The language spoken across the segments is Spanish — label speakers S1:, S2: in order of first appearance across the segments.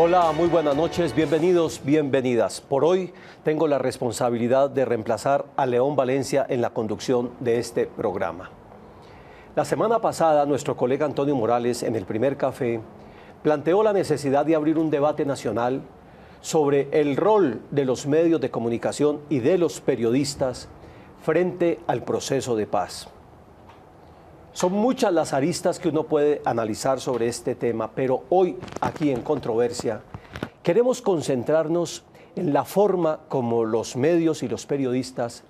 S1: Hola, muy buenas noches, bienvenidos, bienvenidas. Por hoy tengo la responsabilidad de reemplazar a León Valencia en la conducción de este programa. La semana pasada, nuestro colega Antonio Morales, en el primer café, planteó la necesidad de abrir un debate nacional sobre el rol de los medios de comunicación y de los periodistas frente al proceso de paz. Son muchas las aristas que uno puede analizar sobre este tema, pero hoy, aquí en Controversia, queremos concentrarnos en la forma como los medios y los periodistas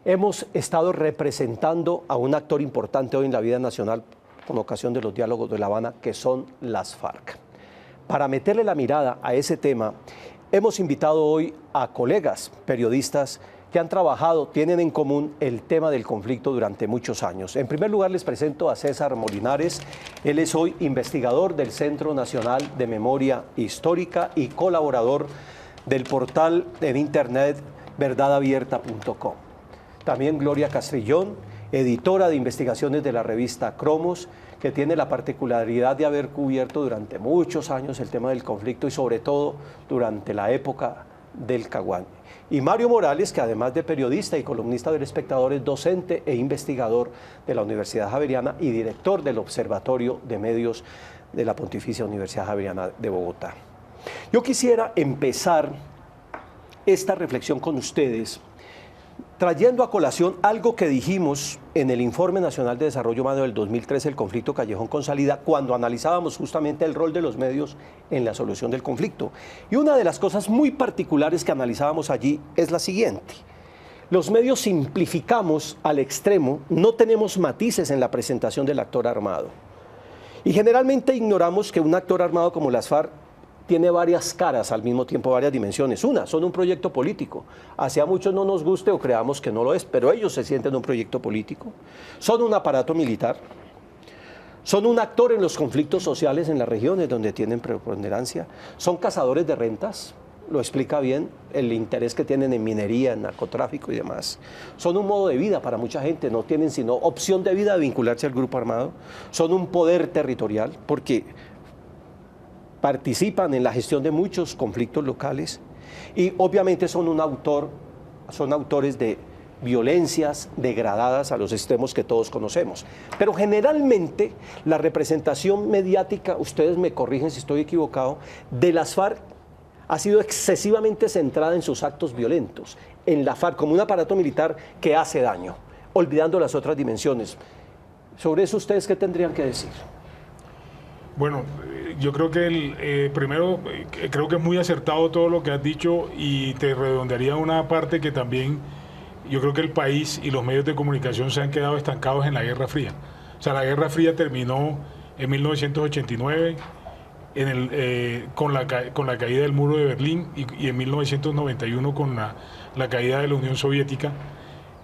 S1: hemos estado representando a un actor importante hoy en la vida nacional con ocasión de los diálogos de La Habana, que son las FARC. Para meterle la mirada a ese tema, hemos invitado hoy a colegas periodistas que han trabajado, tienen en común el tema del conflicto durante muchos años. En primer lugar, les presento a César Molinares. Él es hoy investigador del Centro Nacional de Memoria Histórica y colaborador del portal en internet verdadabierta.com. También Gloria Castrillón, editora de investigaciones de la revista Cromos, que tiene la particularidad de haber cubierto durante muchos años el tema del conflicto y sobre todo durante la época del Caguán. Y Mario Morales, que además de periodista y columnista del Espectador, es docente e investigador de la Universidad Javeriana y director del Observatorio de Medios de la Pontificia Universidad Javeriana de Bogotá. Yo quisiera empezar esta reflexión con ustedes trayendo a colación algo que dijimos en el Informe Nacional de Desarrollo Humano del 2013, el conflicto Callejón con Salida, cuando analizábamos justamente el rol de los medios en la solución del conflicto. Y una de las cosas muy particulares que analizábamos allí es la siguiente: los medios simplificamos al extremo, no tenemos matices en la presentación del actor armado. Y generalmente ignoramos que un actor armado como las FARC tiene varias caras al mismo tiempo, varias dimensiones. Una, son un proyecto político. Hacia muchos no nos guste o creamos que no lo es, pero ellos se sienten un proyecto político. Son un aparato militar. Son un actor en los conflictos sociales en las regiones donde tienen preponderancia. Son cazadores de rentas, lo explica bien el interés que tienen en minería, en narcotráfico y demás. Son un modo de vida para mucha gente, no tienen sino opción de vida de vincularse al grupo armado. Son un poder territorial porque participan en la gestión de muchos conflictos locales y obviamente son autores de violencias degradadas a los extremos que todos conocemos. Pero generalmente la representación mediática, ustedes me corrigen si estoy equivocado, de las FARC ha sido excesivamente centrada en sus actos violentos, en la FARC como un aparato militar que hace daño, olvidando las otras dimensiones. Sobre eso, ¿ustedes qué tendrían que decir?
S2: Bueno, yo creo que primero, creo que es muy acertado todo lo que has dicho y te redondearía una parte que también yo creo que el país y los medios de comunicación se han quedado estancados en la Guerra Fría. O sea, la Guerra Fría terminó en 1989 con la caída del muro de Berlín y en 1991 con la caída de la Unión Soviética.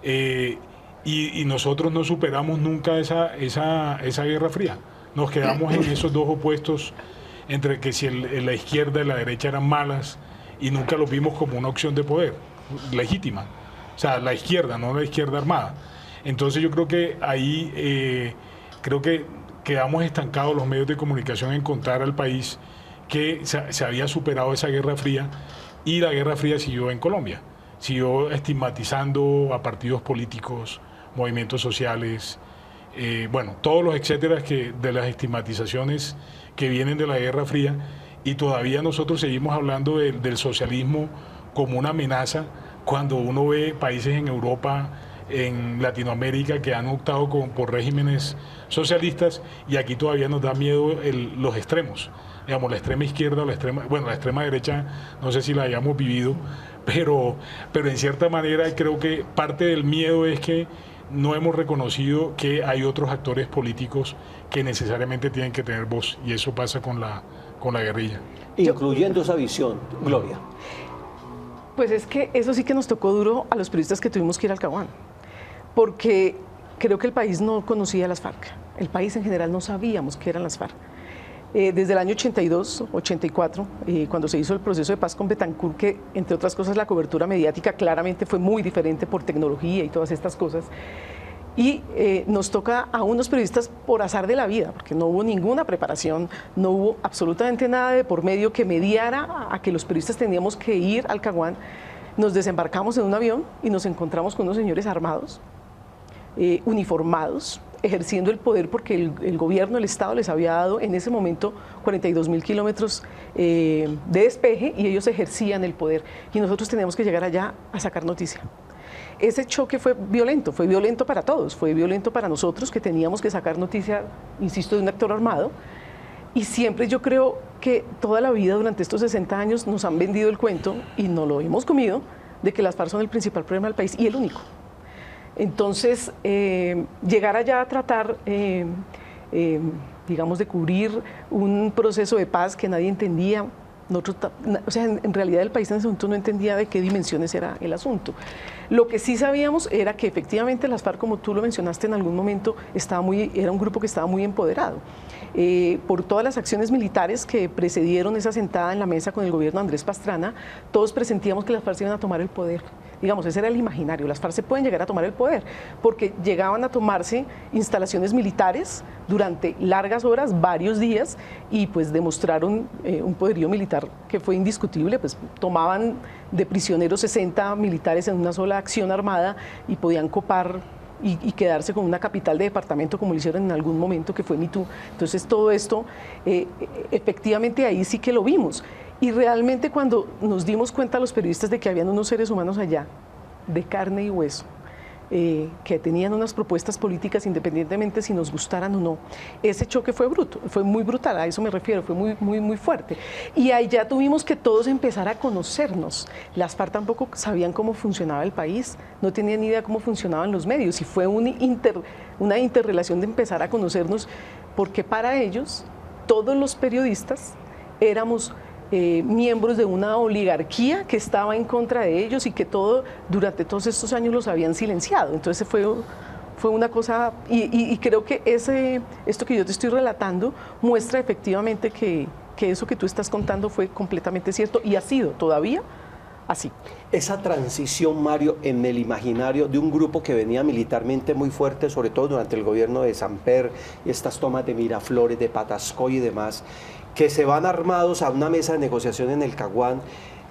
S2: Y nosotros no superamos nunca esa Guerra Fría. Nos quedamos en esos dos opuestos entre que si la izquierda y la derecha eran malas y nunca los vimos como una opción de poder legítima. O sea, la izquierda, no la izquierda armada. Entonces yo creo que ahí creo que quedamos estancados los medios de comunicación en contar al país que se había superado esa Guerra Fría y la Guerra Fría siguió en Colombia. Siguió estigmatizando a partidos políticos, movimientos sociales, bueno, todos los etcéteras de las estigmatizaciones que vienen de la Guerra Fría, y todavía nosotros seguimos hablando del socialismo como una amenaza cuando uno ve países en Europa, en Latinoamérica que han optado por regímenes socialistas, y aquí todavía nos da miedo los extremos, digamos, la extrema izquierda o la extrema derecha, no sé si la hayamos vivido, pero en cierta manera creo que parte del miedo es que no hemos reconocido que hay otros actores políticos que necesariamente tienen que tener voz, y eso pasa con la guerrilla.
S1: Incluyendo esa visión, Gloria.
S3: Pues es que eso sí que nos tocó duro a los periodistas que tuvimos que ir al Caguán, porque creo que el país no conocía a las FARC, el país en general no sabíamos qué eran las FARC. Desde el año 82, 84, cuando se hizo el proceso de paz con Betancur, que entre otras cosas la cobertura mediática claramente fue muy diferente por tecnología y todas estas cosas, y nos toca a unos periodistas por azar de la vida, porque no hubo ninguna preparación, no hubo absolutamente nada de por medio que mediara a que los periodistas teníamos que ir al Caguán. Nos desembarcamos en un avión y nos encontramos con unos señores armados, uniformados, ejerciendo el poder porque el gobierno, el Estado les había dado en ese momento 42.000 kilómetros de despeje y ellos ejercían el poder y nosotros teníamos que llegar allá a sacar noticia. Ese choque fue violento para todos, fue violento para nosotros que teníamos que sacar noticia, insisto, de un actor armado. Y siempre yo creo que toda la vida durante estos 60 años nos han vendido el cuento y no lo hemos comido de que las FARC son el principal problema del país y el único. Entonces, llegar allá a tratar, digamos, de cubrir un proceso de paz que nadie entendía, o sea, en realidad el país en ese momento no entendía de qué dimensiones era el asunto. Lo que sí sabíamos era que efectivamente las FARC, como tú lo mencionaste en algún momento, era un grupo que estaba muy empoderado. Por todas las acciones militares que precedieron esa sentada en la mesa con el gobierno de Andrés Pastrana, todos presentíamos que las FARC iban a tomar el poder. Digamos, ese era el imaginario, las FARC se pueden llegar a tomar el poder, porque llegaban a tomarse instalaciones militares durante largas horas, varios días, y pues demostraron un poderío militar que fue indiscutible, pues tomaban de prisioneros 60 militares en una sola acción armada y podían copar y quedarse con una capital de departamento como lo hicieron en algún momento, que fue Mitú. Entonces todo esto, efectivamente ahí sí que lo vimos. Y realmente cuando nos dimos cuenta los periodistas de que habían unos seres humanos allá, de carne y hueso, que tenían unas propuestas políticas independientemente si nos gustaran o no, ese choque fue muy brutal, a eso me refiero, fue muy fuerte. Y ahí ya tuvimos que todos empezar a conocernos. Las FARC tampoco sabían cómo funcionaba el país, no tenían ni idea cómo funcionaban los medios y fue una interrelación de empezar a conocernos, porque para ellos todos los periodistas éramos miembros de una oligarquía que estaba en contra de ellos y que durante todos estos años los habían silenciado. Entonces fue una cosa, y creo que esto que yo te estoy relatando muestra efectivamente que eso que tú estás contando fue completamente cierto y ha sido todavía así.
S1: Esa transición, Mario, en el imaginario de un grupo que venía militarmente muy fuerte, sobre todo durante el gobierno de Samper, y estas tomas de Miraflores, de Patascoy y demás, que se van armados a una mesa de negociación en el Caguán,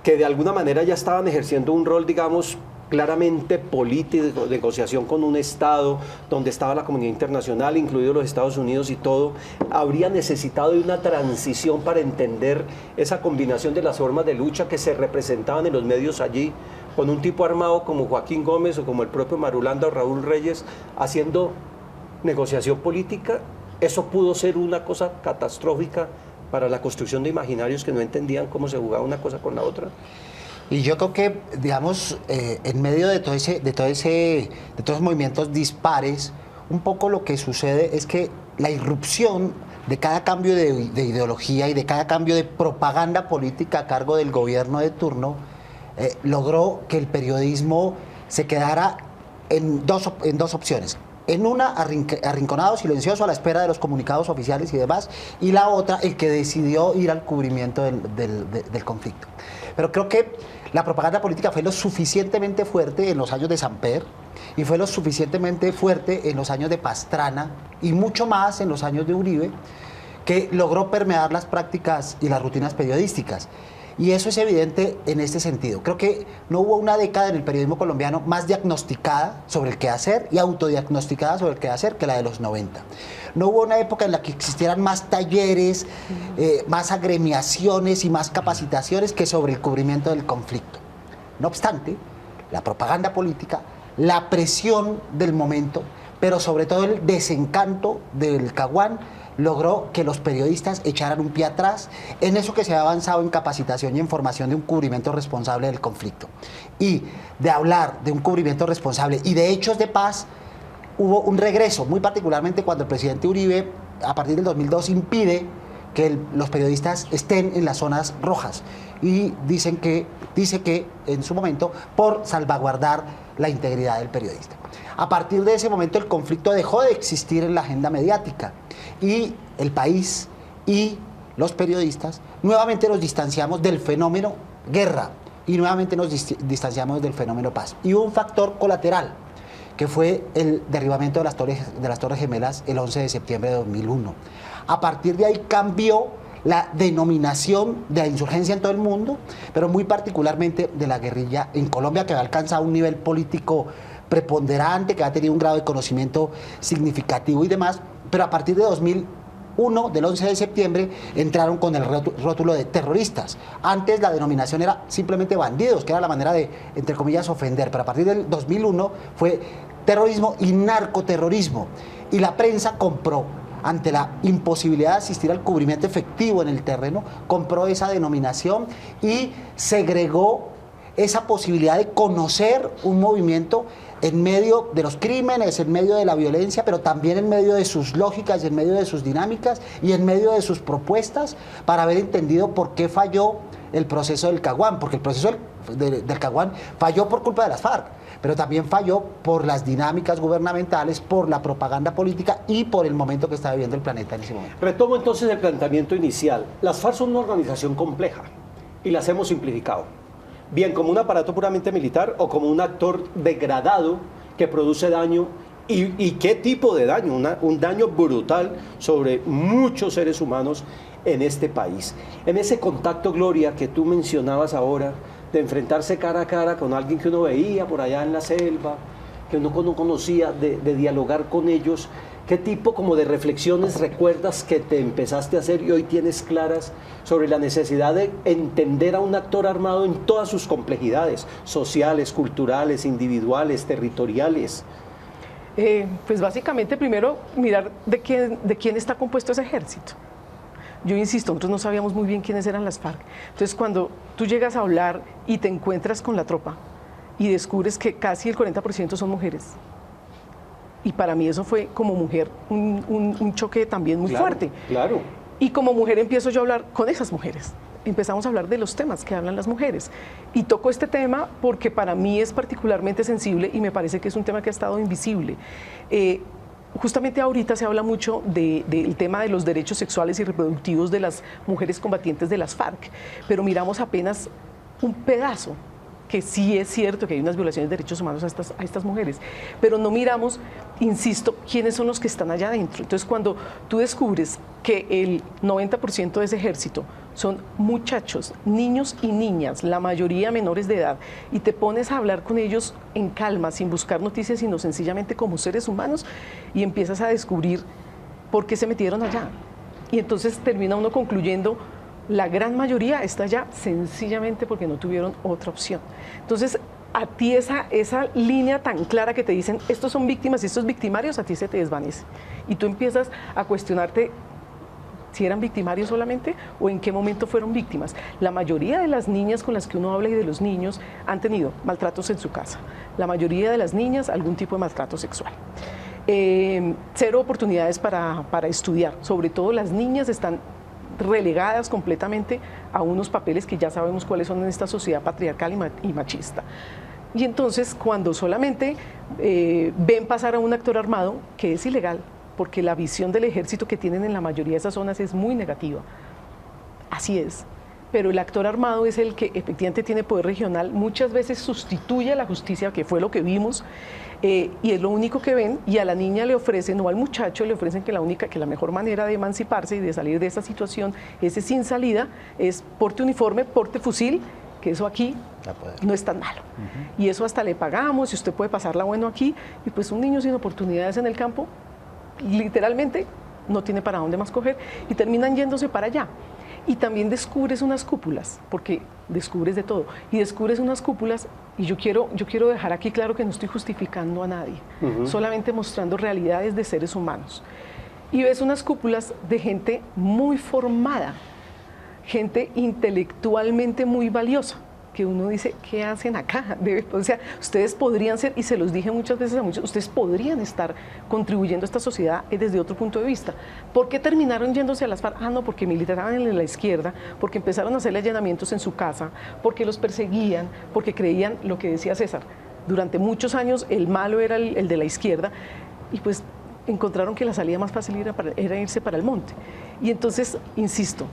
S1: que de alguna manera ya estaban ejerciendo un rol, digamos, claramente político, de negociación con un Estado, donde estaba la comunidad internacional, incluidos los Estados Unidos y todo, habría necesitado de una transición para entender esa combinación de las formas de lucha que se representaban en los medios allí, con un tipo armado como Joaquín Gómez o como el propio Marulanda o Raúl Reyes, haciendo negociación política. Eso pudo ser una cosa catastrófica para la construcción de imaginarios que no entendían cómo se jugaba una cosa con la otra.
S4: Y yo creo que, digamos, en medio de todos esos movimientos dispares, un poco lo que sucede es que la irrupción de cada cambio de ideología y de cada cambio de propaganda política a cargo del gobierno de turno logró que el periodismo se quedara en dos opciones. En una, arrinconado, silencioso, a la espera de los comunicados oficiales y demás, y la otra, el que decidió ir al cubrimiento del conflicto. Pero creo que la propaganda política fue lo suficientemente fuerte en los años de Samper y fue lo suficientemente fuerte en los años de Pastrana y mucho más en los años de Uribe, que logró permear las prácticas y las rutinas periodísticas. Y eso es evidente en este sentido. Creo que no hubo una década en el periodismo colombiano más diagnosticada sobre el quehacer y autodiagnosticada sobre el quehacer que la de los 90. No hubo una época en la que existieran más talleres, más agremiaciones y más capacitaciones que sobre el cubrimiento del conflicto. No obstante, la propaganda política, la presión del momento, pero sobre todo el desencanto del Caguán, logró que los periodistas echaran un pie atrás en eso que se ha avanzado en capacitación y en formación de un cubrimiento responsable del conflicto. Y de hablar de un cubrimiento responsable y de hechos de paz, hubo un regreso, muy particularmente cuando el presidente Uribe, a partir del 2002, impide que los periodistas estén en las zonas rojas. Y dice que en su momento, por salvaguardar la integridad del periodista. A partir de ese momento, el conflicto dejó de existir en la agenda mediática. Y el país y los periodistas nuevamente nos distanciamos del fenómeno guerra y nuevamente nos distanciamos del fenómeno paz. Y hubo un factor colateral, que fue el derribamiento de las Torres Gemelas el 11 de septiembre de 2001. A partir de ahí cambió la denominación de la insurgencia en todo el mundo, pero muy particularmente de la guerrilla en Colombia, que había alcanzado un nivel político preponderante, que ha tenido un grado de conocimiento significativo y demás, pero a partir de 2001, del 11 de septiembre, entraron con el rótulo de terroristas. Antes la denominación era simplemente bandidos, que era la manera de, entre comillas, ofender, pero a partir del 2001 fue terrorismo y narcoterrorismo. Y la prensa compró, ante la imposibilidad de asistir al cubrimiento efectivo en el terreno, compró esa denominación y segregó esa posibilidad de conocer un movimiento en medio de los crímenes, en medio de la violencia, pero también en medio de sus lógicas, en medio de sus dinámicas y en medio de sus propuestas, para haber entendido por qué falló el proceso del Caguán, porque el proceso del Caguán falló por culpa de las FARC, pero también falló por las dinámicas gubernamentales, por la propaganda política y por el momento que está viviendo el planeta en ese momento.
S1: Retomo entonces el planteamiento inicial. Las FARC son una organización compleja y las hemos simplificado. Bien como un aparato puramente militar o como un actor degradado que produce daño. ¿Y qué tipo de daño? Un daño brutal sobre muchos seres humanos en este país. En ese contacto, Gloria, que tú mencionabas ahora, de enfrentarse cara a cara con alguien que uno veía por allá en la selva, que uno no conocía, de dialogar con ellos, ¿qué tipo como de reflexiones recuerdas que te empezaste a hacer y hoy tienes claras sobre la necesidad de entender a un actor armado en todas sus complejidades sociales, culturales, individuales, territoriales?
S3: Pues básicamente primero mirar de quién está compuesto ese ejército. Yo insisto, nosotros no sabíamos muy bien quiénes eran las FARC. Entonces cuando tú llegas a hablar y te encuentras con la tropa y descubres que casi el 40% son mujeres, y para mí eso fue como mujer un choque también muy fuerte.
S1: Claro.
S3: Y como mujer empiezo yo a hablar con esas mujeres. Empezamos a hablar de los temas que hablan las mujeres. Y toco este tema porque para mí es particularmente sensible y me parece que es un tema que ha estado invisible. Justamente ahorita se habla mucho del tema de los derechos sexuales y reproductivos de las mujeres combatientes de las FARC, pero miramos apenas un pedazo, que sí es cierto que hay unas violaciones de derechos humanos a estas mujeres, pero no miramos, insisto, quiénes son los que están allá adentro. Entonces, cuando tú descubres que el 90% de ese ejército son muchachos, niños y niñas, la mayoría menores de edad, y te pones a hablar con ellos en calma, sin buscar noticias, sino sencillamente como seres humanos, y empiezas a descubrir por qué se metieron allá. Y entonces termina uno concluyendo: la gran mayoría está allá sencillamente porque no tuvieron otra opción. Entonces, a ti esa línea tan clara que te dicen estos son víctimas y estos victimarios, a ti se te desvanece. Y tú empiezas a cuestionarte si eran victimarios solamente o en qué momento fueron víctimas. La mayoría de las niñas con las que uno habla y de los niños han tenido maltratos en su casa. La mayoría de las niñas algún tipo de maltrato sexual. Cero oportunidades para estudiar. Sobre todo las niñas están relegadas completamente a unos papeles que ya sabemos cuáles son en esta sociedad patriarcal y machista. Y entonces, cuando solamente ven pasar a un actor armado, que es ilegal, porque la visión del ejército que tienen en la mayoría de esas zonas es muy negativa. Así es. Pero el actor armado es el que efectivamente tiene poder regional, muchas veces sustituye a la justicia, que fue lo que vimos, y es lo único que ven, y a la niña le ofrecen, o al muchacho le ofrecen que la mejor manera de emanciparse y de salir de esa situación, ese sin salida, es porte uniforme, porte fusil, que eso aquí no es tan malo. Y eso hasta le pagamos, y usted puede pasarla bueno aquí, y pues un niño sin oportunidades en el campo, literalmente no tiene para dónde más coger, y terminan yéndose para allá. Y también descubres unas cúpulas, porque descubres de todo, y descubres unas cúpulas, y yo quiero dejar aquí claro que no estoy justificando a nadie, solamente mostrando realidades de seres humanos. Y ves unas cúpulas de gente muy formada, gente intelectualmente muy valiosa, que uno dice, ¿qué hacen acá? O sea, ustedes podrían ser, y se los dije muchas veces a muchos, ustedes podrían estar contribuyendo a esta sociedad desde otro punto de vista. ¿Por qué terminaron yéndose a las FARC? Ah, no, porque militaban en la izquierda, porque empezaron a hacerle allanamientos en su casa, porque los perseguían, porque creían lo que decía César. Durante muchos años el malo era el de la izquierda, y pues encontraron que la salida más fácil era irse para el monte. Y entonces, insisto,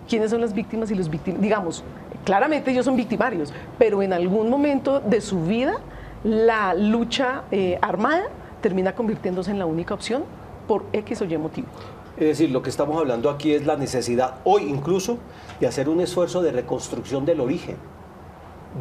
S3: ¿quiénes son las víctimas y los víctimas? Digamos, claramente ellos son victimarios, pero en algún momento de su vida la lucha armada termina convirtiéndose en la única opción por X o Y motivo.
S1: Es decir, lo que estamos hablando aquí es la necesidad, hoy incluso, de hacer un esfuerzo de reconstrucción del origen,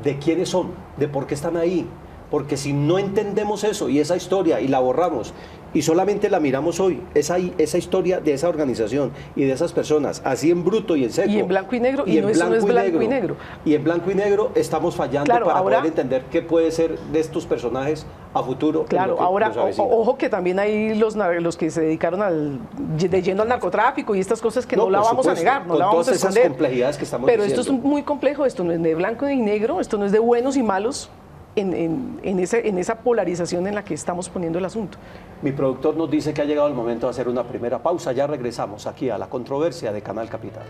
S1: de quiénes son, de por qué están ahí. Porque si no entendemos eso y esa historia y la borramos y solamente la miramos hoy, esa historia de esa organización y de esas personas, así en bruto y en seco.
S3: Y en blanco y negro, y no, eso no es blanco y negro.
S1: Y en blanco y negro estamos fallando, claro, para ahora, poder entender qué puede ser de estos personajes a futuro.
S3: Claro, ahora, ojo que también hay los que se dedicaron de lleno al narcotráfico y estas cosas que no la vamos a negar, no la vamos a esconder.
S1: Esas complejidades que estamos
S3: Pero
S1: diciendo.
S3: Esto es muy complejo, esto no es de blanco y negro, esto no es de buenos y malos. En esa polarización en la que estamos poniendo el asunto.
S1: Mi productor nos dice que ha llegado el momento de hacer una primera pausa. Ya regresamos aquí a La Controversia de Canal Capital.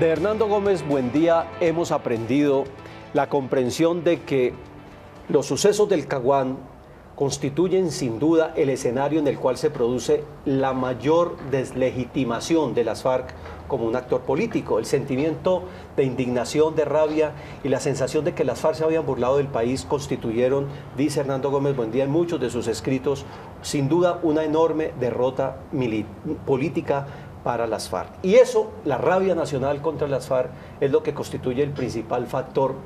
S1: De Hernando Gómez Buendía hemos aprendido la comprensión de que los sucesos del Caguán constituyen sin duda el escenario en el cual se produce la mayor deslegitimación de las FARC como un actor político. El sentimiento de indignación, de rabia y la sensación de que las FARC se habían burlado del país constituyeron, dice Hernando Gómez Buendía en muchos de sus escritos, sin duda una enorme derrota política para las FARC. Y eso, la rabia nacional contra las FARC, es lo que constituye el principal factor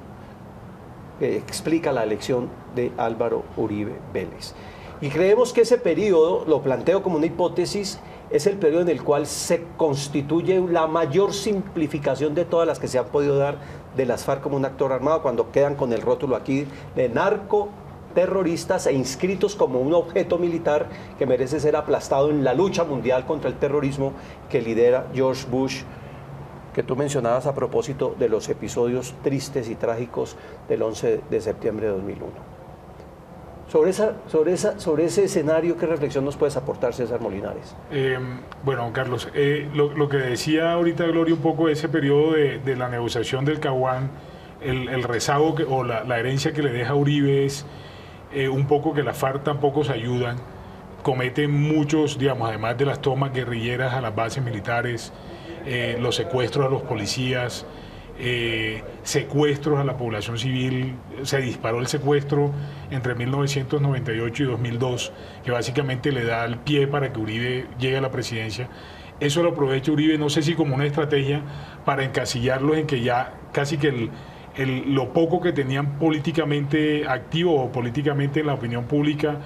S1: que explica la elección de Álvaro Uribe Vélez. Y creemos que ese periodo, lo planteo como una hipótesis, es el periodo en el cual se constituye la mayor simplificación de todas las que se han podido dar de las FARC como un actor armado, cuando quedan con el rótulo aquí de narcoterroristas e inscritos como un objeto militar que merece ser aplastado en la lucha mundial contra el terrorismo que lidera George Bush, que tú mencionabas a propósito de los episodios tristes y trágicos del 11 de septiembre de 2001. Sobre ese escenario, ¿qué reflexión nos puedes aportar, César Molinares?
S2: Bueno, Carlos, lo que decía ahorita Gloria un poco de ese periodo de la negociación del Caguán, el rezago o la herencia que le deja Uribe es un poco que las FARC tampoco se ayudan, cometen muchos, digamos, además de las tomas guerrilleras a las bases militares, los secuestros a los policías, secuestros a la población civil. Se disparó el secuestro entre 1998 y 2002, que básicamente le da el pie para que Uribe llegue a la presidencia. Eso lo aprovecha Uribe, no sé si como una estrategia para encasillarlos en que ya casi que lo poco que tenían políticamente activo o políticamente en la opinión pública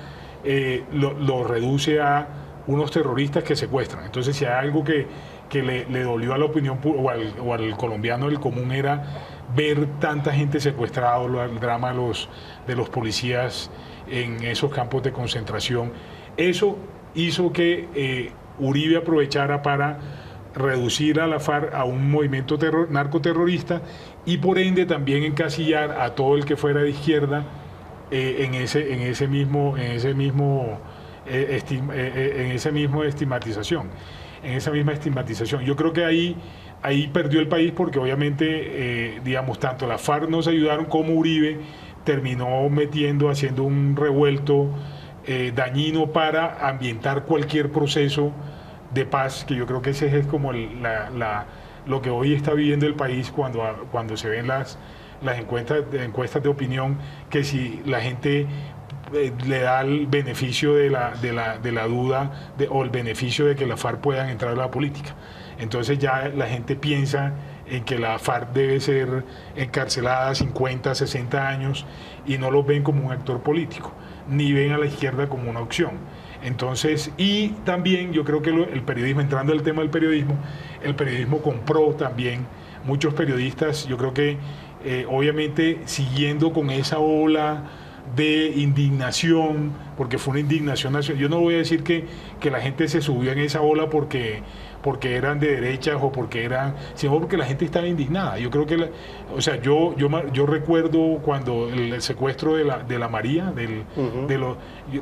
S2: lo reduce a unos terroristas que secuestran. Entonces, si hay algo que le dolió a la opinión o al colombiano del común era ver tanta gente secuestrada, el drama de los policías en esos campos de concentración. Eso hizo que Uribe aprovechara para reducir a la FARC a un movimiento narcoterrorista y por ende también encasillar a todo el que fuera de izquierda en esa misma estigmatización. Yo creo que ahí perdió el país porque obviamente, digamos, tanto la FARC nos ayudaron como Uribe terminó haciendo un revuelto dañino para ambientar cualquier proceso de paz, que yo creo que ese es como lo que hoy está viviendo el país cuando se ven las encuestas de opinión, que si la gente le da el beneficio de la duda o el beneficio de que la FARC puedan entrar a la política. Entonces ya la gente piensa en que la FARC debe ser encarcelada 50, 60 años y no los ven como un actor político, ni ven a la izquierda como una opción. Entonces, y también yo creo que el periodismo, entrando al tema del periodismo, el periodismo compró también muchos periodistas, yo creo que obviamente siguiendo con esa ola de indignación, porque fue una indignación nacional. Yo no voy a decir que la gente se subió en esa ola porque porque eran de derechas o porque eran, sino porque la gente estaba indignada. Yo creo que, o sea, yo recuerdo cuando el secuestro de la María,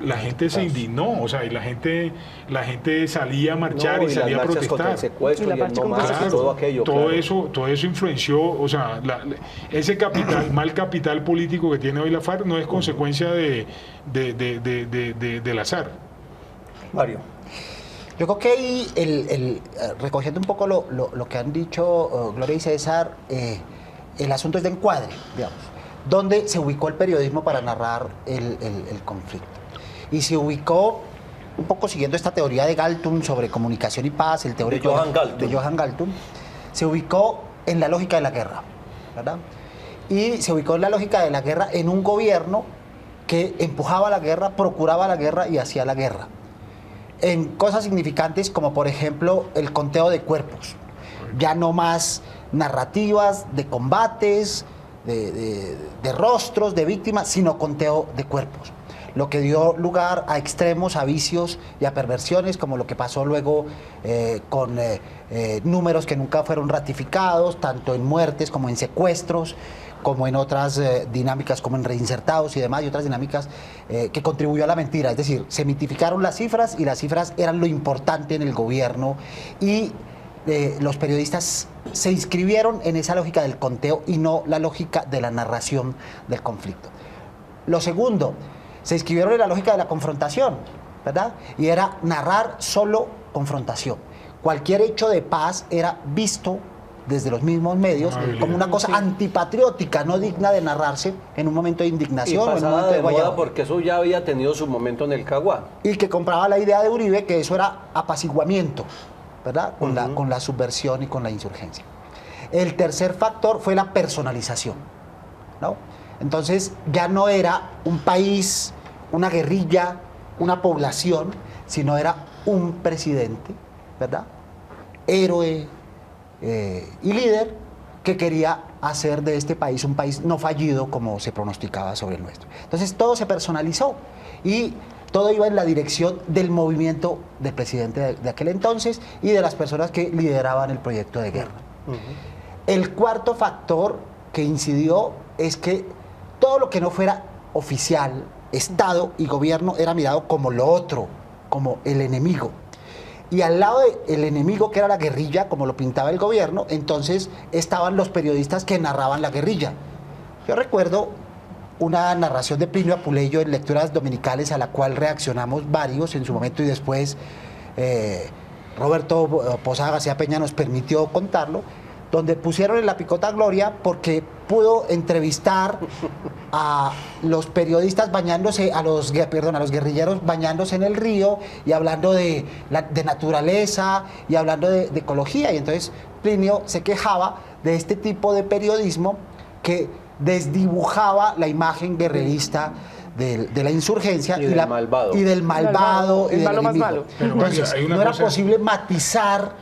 S2: la gente se indignó, o sea, y la gente salía a marchar y salía a protestar.
S1: Contra el secuestro y el no más,
S2: Claro,
S1: todo aquello.
S2: todo eso influenció, o sea, ese mal capital político que tiene hoy la FARC no es consecuencia del azar.
S1: Mario.
S4: Yo creo que ahí, recogiendo un poco lo que han dicho Gloria y César, el asunto es de encuadre, digamos, donde se ubicó el periodismo para narrar el conflicto. Y se ubicó un poco siguiendo esta teoría de Galtung sobre comunicación y paz, el teórico de Johan Galtung, se ubicó en la lógica de la guerra, ¿verdad? Y se ubicó en la lógica de la guerra en un gobierno que empujaba la guerra, procuraba la guerra y hacía la guerra. En cosas significantes como por ejemplo el conteo de cuerpos, ya no más narrativas de combates, de rostros, de víctimas, sino conteo de cuerpos. Lo que dio lugar a extremos, a vicios y a perversiones, como lo que pasó luego con números que nunca fueron ratificados, tanto en muertes como en secuestros, como en otras dinámicas como en reinsertados y demás, y otras dinámicas que contribuyó a la mentira. Es decir, se mitificaron las cifras y las cifras eran lo importante en el gobierno y los periodistas se inscribieron en esa lógica del conteo y no la lógica de la narración del conflicto. Lo segundo, se inscribieron en la lógica de la confrontación, ¿verdad? Y era narrar solo confrontación. Cualquier hecho de paz era visto desde los mismos medios como una cosa antipatriótica, no digna de narrarse en un momento de indignación o en un momento de
S1: moda, porque eso ya había tenido su momento en el Caguán.
S4: Y que compraba la idea de Uribe que eso era apaciguamiento, ¿verdad? Con la subversión y con la insurgencia. El tercer factor fue la personalización, ¿no? Entonces ya no era un país, una guerrilla, una población, sino era un presidente, ¿verdad? Héroe y líder que quería hacer de este país un país no fallido como se pronosticaba sobre el nuestro. Entonces todo se personalizó y todo iba en la dirección del movimiento del presidente de aquel entonces y de las personas que lideraban el proyecto de guerra. El cuarto factor que incidió es que todo lo que no fuera oficial, Estado y gobierno era mirado como lo otro, como el enemigo. Y al lado del enemigo, que era la guerrilla, como lo pintaba el gobierno, entonces estaban los periodistas que narraban la guerrilla. Yo recuerdo una narración de Plinio Apuleyo en Lecturas Dominicales, a la cual reaccionamos varios en su momento y después Roberto Posada García Peña nos permitió contarlo, donde pusieron en la picota Gloria porque pudo entrevistar a los periodistas bañándose, a los guerrilleros bañándose en el río y hablando de naturaleza y hablando de ecología. Y entonces Plinio se quejaba de este tipo de periodismo que desdibujaba la imagen guerrerista de la insurgencia
S1: y del malvado.
S4: Y del malvado y del
S3: malo más
S4: enemigo.
S3: malo.
S4: Entonces, no era posible matizar,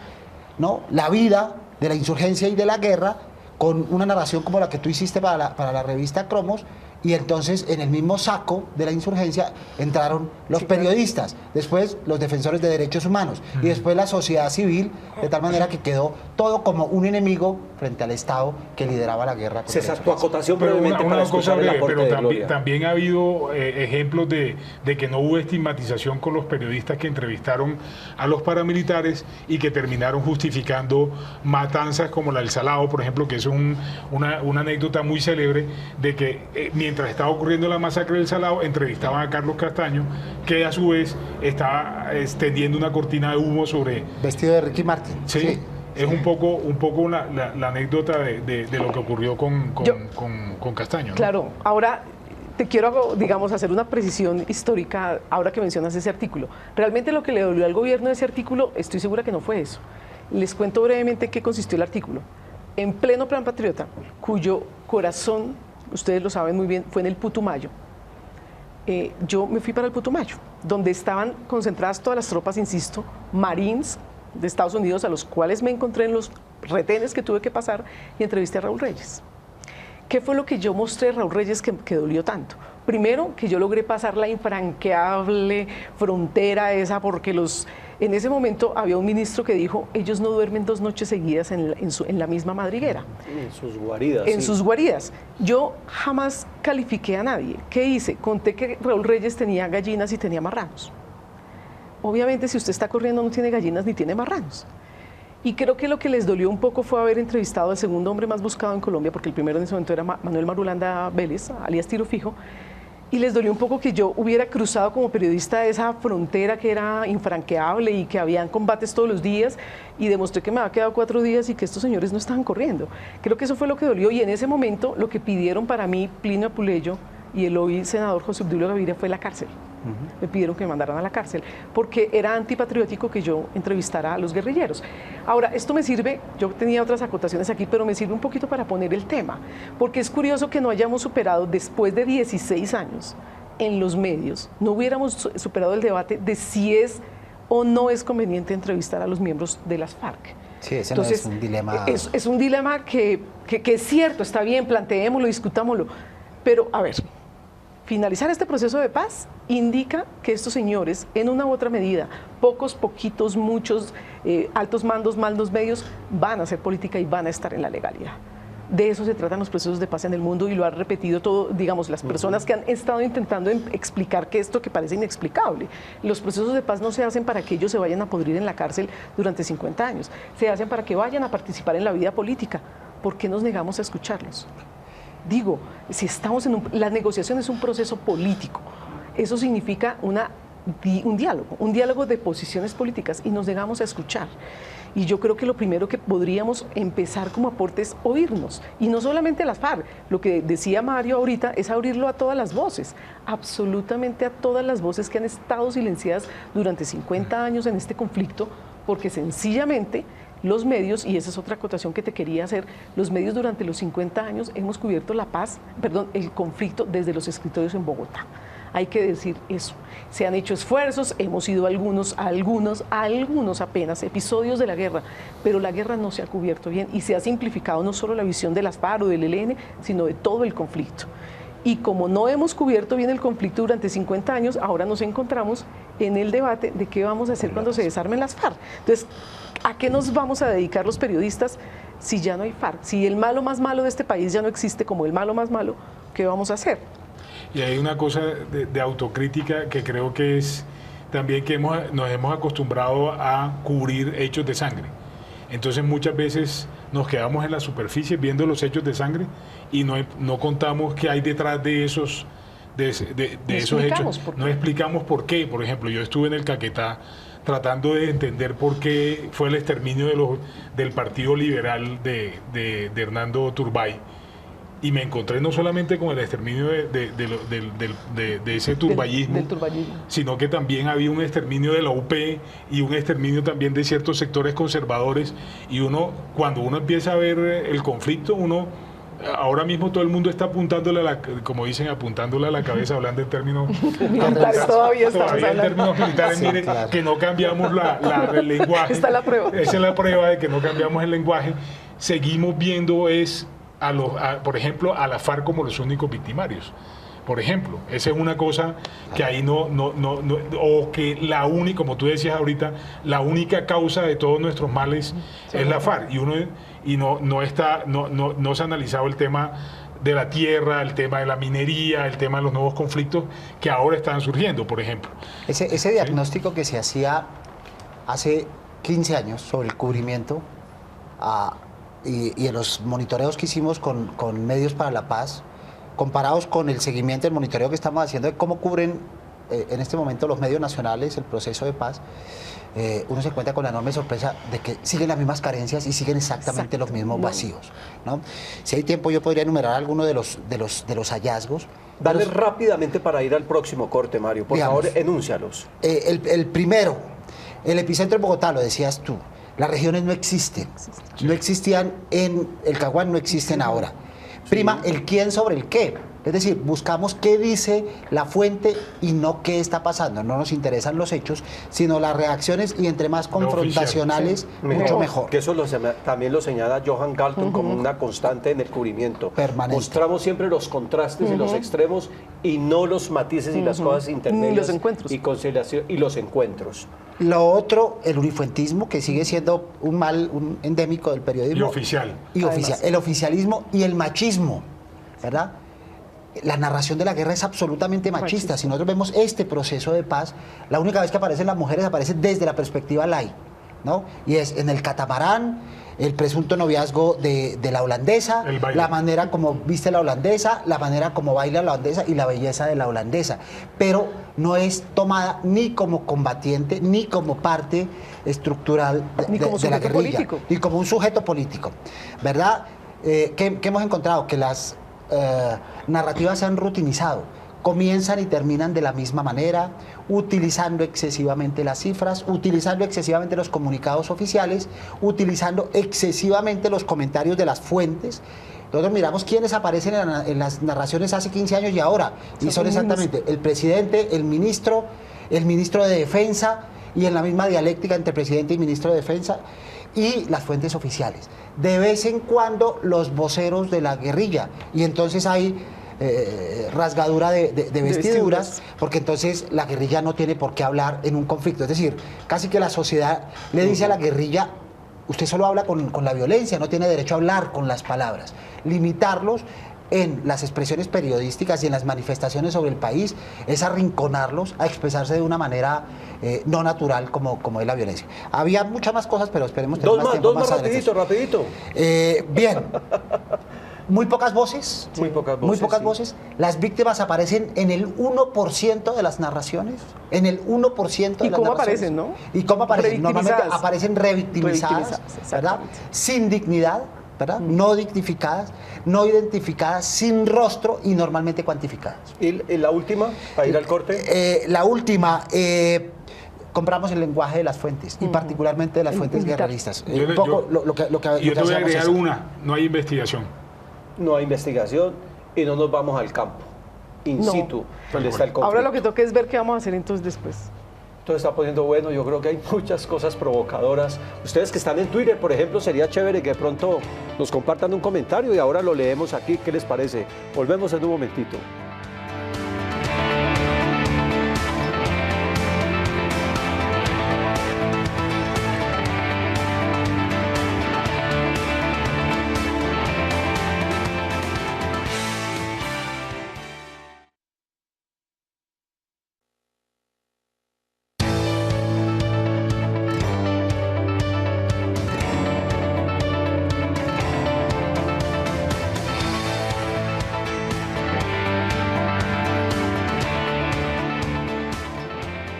S4: ¿no?, la vida de la insurgencia y de la guerra con una narración como la que tú hiciste para la revista Cromos, y entonces en el mismo saco de la insurgencia entraron los periodistas, después los defensores de derechos humanos y después la sociedad civil, de tal manera que quedó todo como un enemigo frente al Estado que lideraba la guerra.
S1: César, tu acotación
S2: pero
S1: brevemente
S2: una
S1: para
S2: cosa
S1: escuchar el
S2: breve,
S1: aporte
S2: pero
S1: de Gloria.
S2: también ha habido ejemplos de que no hubo estigmatización con los periodistas que entrevistaron a los paramilitares y que terminaron justificando matanzas como la del Salado, por ejemplo, que es una anécdota muy célebre de que mientras estaba ocurriendo la masacre del Salado, entrevistaban a Carlos Castaño, que a su vez estaba extendiendo una cortina de humo sobre...
S4: Vestido de Ricky Martin.
S2: Sí. Es un poco la anécdota de lo que ocurrió con Castaño, ¿no?
S3: Claro, ahora te quiero, digamos, hacer una precisión histórica ahora que mencionas ese artículo. Realmente lo que le dolió al gobierno de ese artículo, estoy segura que no fue eso. Les cuento brevemente en qué consistió el artículo. En pleno Plan Patriota, cuyo corazón, ustedes lo saben muy bien, fue en el Putumayo. Yo me fui para el Putumayo, donde estaban concentradas todas las tropas, insisto, Marines de Estados Unidos, a los cuales me encontré en los retenes que tuve que pasar, y entrevisté a Raúl Reyes. ¿Qué fue lo que yo mostré a Raúl Reyes que dolió tanto? Primero, que yo logré pasar la infranqueable frontera esa, porque en ese momento había un ministro que dijo, ellos no duermen 2 noches seguidas en la misma madriguera.
S1: En sus guaridas.
S3: En sus guaridas. Yo jamás califiqué a nadie. ¿Qué hice? Conté que Raúl Reyes tenía gallinas y tenía marranos. Obviamente, si usted está corriendo no tiene gallinas ni tiene marranos. Y creo que lo que les dolió un poco fue haber entrevistado al segundo hombre más buscado en Colombia, porque el primero en ese momento era Manuel Marulanda Vélez, alias Tiro Fijo, y les dolió un poco que yo hubiera cruzado como periodista esa frontera que era infranqueable y que habían combates todos los días, y demostré que me había quedado 4 días y que estos señores no estaban corriendo. Creo que eso fue lo que dolió, y en ese momento lo que pidieron para mí Plinio Apuleyo y el hoy senador José Obdulio Gaviria fue la cárcel. Me pidieron que me mandaran a la cárcel, porque era antipatriótico que yo entrevistara a los guerrilleros. Ahora, esto me sirve, yo tenía otras acotaciones aquí, pero me sirve un poquito para poner el tema, porque es curioso que no hayamos superado, después de 16 años en los medios, no hubiéramos superado el debate de si es o no es conveniente entrevistar a los miembros de las FARC.
S4: Sí, ese
S3: Entonces,
S4: no es un dilema.
S3: Es un dilema que es cierto, está bien, planteémoslo, discutámoslo, pero a ver, finalizar este proceso de paz indica que estos señores, en una u otra medida, poquitos, muchos, altos mandos medios, van a hacer política y van a estar en la legalidad. De eso se tratan los procesos de paz en el mundo, y lo han repetido todo, digamos, las personas que han estado intentando explicar que esto que parece inexplicable. Los procesos de paz no se hacen para que ellos se vayan a podrir en la cárcel durante 50 años, se hacen para que vayan a participar en la vida política. ¿Por qué nos negamos a escucharlos? Digo, si estamos la negociación es un proceso político. Eso significa un diálogo de posiciones políticas, y nos negamos a escuchar. Y yo creo que lo primero que podríamos empezar como aporte es oírnos, y no solamente a las FARC. Lo que decía Mario ahorita es abrirlo a todas las voces, absolutamente a todas las voces que han estado silenciadas durante 50 años en este conflicto, porque sencillamente los medios, y esa es otra acotación que te quería hacer, los medios durante los 50 años hemos cubierto el conflicto desde los escritorios en Bogotá. Hay que decir eso. Se han hecho esfuerzos, hemos ido algunos apenas, episodios de la guerra, pero la guerra no se ha cubierto bien, y se ha simplificado no solo la visión de las FARC o del ELN, sino de todo el conflicto. Y como no hemos cubierto bien el conflicto durante 50 años, ahora nos encontramos en el debate de qué vamos a hacer cuando se desarmen las FARC. Entonces, ¿a qué nos vamos a dedicar los periodistas si ya no hay FARC? Si el malo más malo de este país ya no existe como el malo más malo, ¿qué vamos a hacer?
S2: Y hay una cosa de autocrítica que creo que es también que nos hemos acostumbrado a cubrir hechos de sangre. Entonces muchas veces nos quedamos en la superficie viendo los hechos de sangre y no contamos qué hay detrás de esos hechos. No explicamos por qué. Por ejemplo, yo estuve en el Caquetá tratando de entender por qué fue el exterminio del Partido Liberal de Hernando Turbay. Y me encontré no solamente con el exterminio de ese turbayismo, sino que también había un exterminio de la UP y un exterminio también de ciertos sectores conservadores. Y cuando uno empieza a ver el conflicto, ahora mismo todo el mundo está apuntándole como dicen, apuntándole a la cabeza, hablando en términos
S3: militares. Todavía
S2: en términos militares,
S3: sí,
S2: miren,
S3: claro,
S2: que no cambiamos el lenguaje.
S3: Está la prueba.
S2: Esa es la prueba de que no cambiamos el lenguaje. Seguimos viendo por ejemplo, a la FARC como los únicos victimarios. Por ejemplo, esa es una cosa que ahí o que como tú decías ahorita, la única causa de todos nuestros males es la FARC. Y no se ha analizado el tema de la tierra, el tema de la minería, el tema de los nuevos conflictos que ahora están surgiendo, por ejemplo.
S4: Ese diagnóstico que se hacía hace 15 años sobre el cubrimiento y en los monitoreos que hicimos con Medios para la Paz, comparados con el seguimiento, el monitoreo que estamos haciendo de cómo cubren en este momento los medios nacionales el proceso de paz, uno se encuentra con la enorme sorpresa de que siguen las mismas carencias y siguen exactamente los mismos vacíos, ¿no? Si hay tiempo yo podría enumerar algunos de los hallazgos.
S1: Dale rápidamente para ir al próximo corte, Mario. Por favor, enúncialos.
S4: El primero, el epicentro en Bogotá, lo decías tú. Las regiones no existen. No existían en el Caguán, no existen ahora. Prima el quién sobre el qué. Es decir, buscamos qué dice la fuente y no qué está pasando. No nos interesan los hechos, sino las reacciones, y entre más confrontacionales, mucho mejor.
S1: Que eso también lo señala Johan Galton como una constante en el cubrimiento.
S4: Permanente.
S1: Mostramos siempre los contrastes y los extremos y no los matices y las cosas intermedias.
S3: Ni los encuentros.
S1: Y conciliación y los encuentros.
S4: Lo otro, el unifuentismo, que sigue siendo un mal endémico del periodismo.
S2: Y oficial.
S4: Y oficial. El oficialismo y el machismo, ¿verdad? La narración de la guerra es absolutamente machista. Si nosotros vemos este proceso de paz, la única vez que aparecen las mujeres aparece desde la perspectiva lai, ¿no? Y es en el catamarán, el presunto noviazgo de la holandesa, la manera como viste la holandesa, la manera como baila la holandesa y la belleza de la holandesa. Pero no es tomada ni como combatiente, ni como parte estructural de la guerrilla, político. Ni como un sujeto político, ¿verdad? ¿Qué hemos encontrado? Que las narrativas se han rutinizado, comienzan y terminan de la misma manera, utilizando excesivamente las cifras, utilizando excesivamente los comunicados oficiales, utilizando excesivamente los comentarios de las fuentes. Nosotros miramos quiénes aparecen en las narraciones hace 15 años y ahora, y son exactamente el presidente, el ministro de Defensa, y en la misma dialéctica entre presidente y ministro de Defensa, y las fuentes oficiales. De vez en cuando los voceros de la guerrilla, y entonces hay rasgadura de vestiduras, porque entonces la guerrilla no tiene por qué hablar en un conflicto. Es decir, casi que la sociedad le dice a la guerrilla: usted solo habla con la violencia, no tiene derecho a hablar con las palabras. Limitarlos en las expresiones periodísticas y en las manifestaciones sobre el país es arrinconarlos a expresarse de una manera no natural como es la violencia. Había muchas más cosas, pero esperemos tener más tiempo.
S1: Dos más rapidito.
S4: Bien. Muy pocas voces.
S1: Muy pocas voces.
S4: Muy pocas voces. Las víctimas aparecen en el 1% de las narraciones. En el 1% de las narraciones.
S3: ¿Y cómo aparecen, no?
S4: ¿Y cómo aparecen? Normalmente aparecen revictimizadas, ¿verdad? Sin dignidad, ¿verdad? No dignificadas, no identificadas, sin rostro y normalmente cuantificadas.
S1: ¿Y la última, para ir al corte?
S4: La última, compramos el lenguaje de las fuentes, y particularmente de las fuentes guerreristas.
S2: Yo te voy a agregar no hay investigación.
S1: No hay investigación y no nos vamos al campo, in situ, donde está el conflicto.
S3: Ahora lo que toca es ver qué vamos a hacer entonces después.
S1: Todo está poniendo bueno, yo creo que hay muchas cosas provocadoras. Ustedes que están en Twitter, por ejemplo, sería chévere que de pronto nos compartan un comentario y ahora lo leemos aquí. ¿Qué les parece? Volvemos en un momentito.